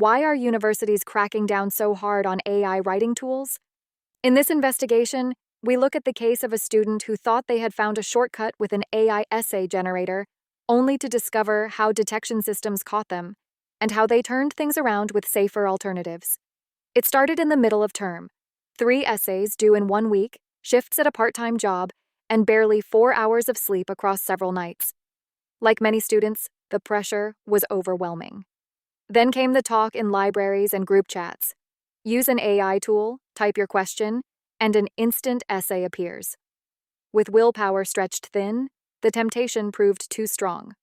Why are universities cracking down so hard on AI writing tools? In this investigation, we look at the case of a student who thought they had found a shortcut with an AI essay generator, only to discover how detection systems caught them, and how they turned things around with safer alternatives. It started in the middle of term. 3 essays due in 1 week, shifts at a part-time job, and barely 4 hours of sleep across several nights. Like many students, the pressure was overwhelming. Then came the talk in libraries and group chats. Use an AI tool, type your question, and an instant essay appears. With willpower stretched thin, the temptation proved too strong.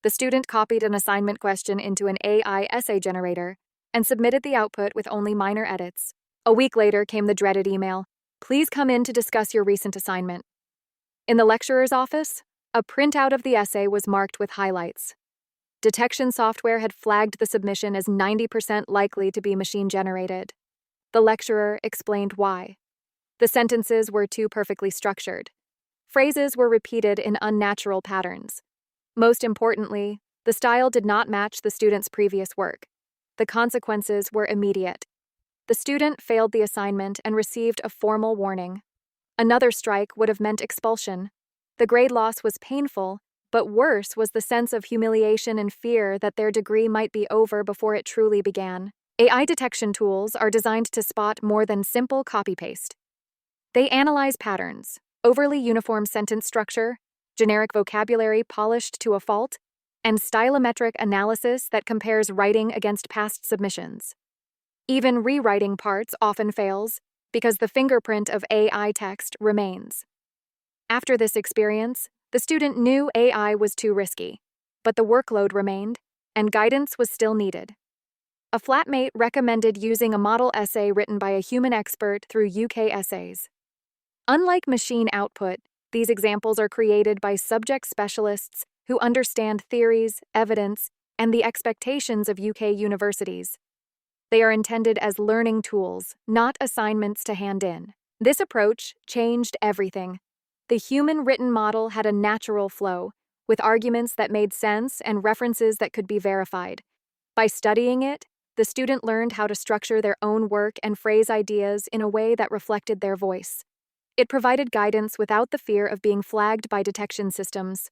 The student copied an assignment question into an AI essay generator and submitted the output with only minor edits. A week later came the dreaded email, "Please come in to discuss your recent assignment." In the lecturer's office, a printout of the essay was marked with highlights. Detection software had flagged the submission as 90% likely to be machine-generated. The lecturer explained why. The sentences were too perfectly structured. Phrases were repeated in unnatural patterns. Most importantly, the style did not match the student's previous work. The consequences were immediate. The student failed the assignment and received a formal warning. Another strike would have meant expulsion. The grade loss was painful, but worse was the sense of humiliation and fear that their degree might be over before it truly began. AI detection tools are designed to spot more than simple copy-paste. They analyze patterns, overly uniform sentence structure, generic vocabulary polished to a fault, and stylometric analysis that compares writing against past submissions. Even rewriting parts often fails because the fingerprint of AI text remains. After this experience, the student knew AI was too risky, but the workload remained, and guidance was still needed. A flatmate recommended using a model essay written by a human expert through UK Essays. Unlike machine output, these examples are created by subject specialists who understand theories, evidence, and the expectations of UK universities. They are intended as learning tools, not assignments to hand in. This approach changed everything. The human-written model had a natural flow, with arguments that made sense and references that could be verified. By studying it, the student learned how to structure their own work and phrase ideas in a way that reflected their voice. It provided guidance without the fear of being flagged by detection systems.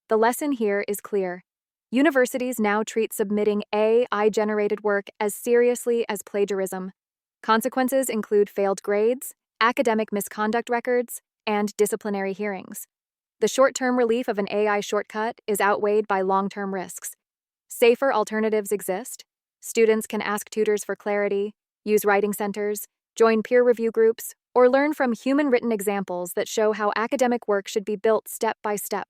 The lesson here is clear. Universities now treat submitting AI-generated work as seriously as plagiarism. Consequences include failed grades, academic misconduct records, and disciplinary hearings. The short-term relief of an AI shortcut is outweighed by long-term risks. Safer alternatives exist. Students can ask tutors for clarity, use writing centers, join peer review groups, or learn from human-written examples that show how academic work should be built step by step.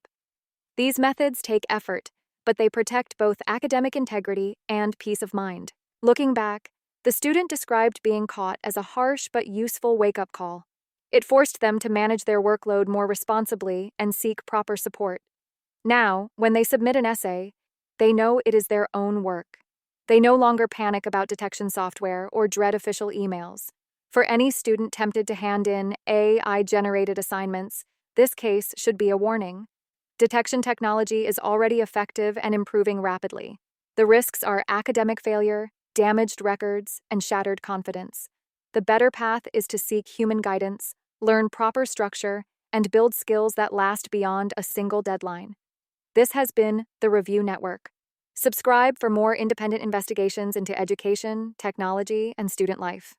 These methods take effort, but they protect both academic integrity and peace of mind. Looking back, the student described being caught as a harsh but useful wake-up call. It forced them to manage their workload more responsibly and seek proper support. Now, when they submit an essay, they know it is their own work. They no longer panic about detection software or dread official emails. For any student tempted to hand in AI-generated assignments, this case should be a warning. Detection technology is already effective and improving rapidly. The risks are academic failure, damaged records, and shattered confidence. The better path is to seek human guidance, learn proper structure, and build skills that last beyond a single deadline. This has been the Review Network. Subscribe for more independent investigations into education, technology, and student life.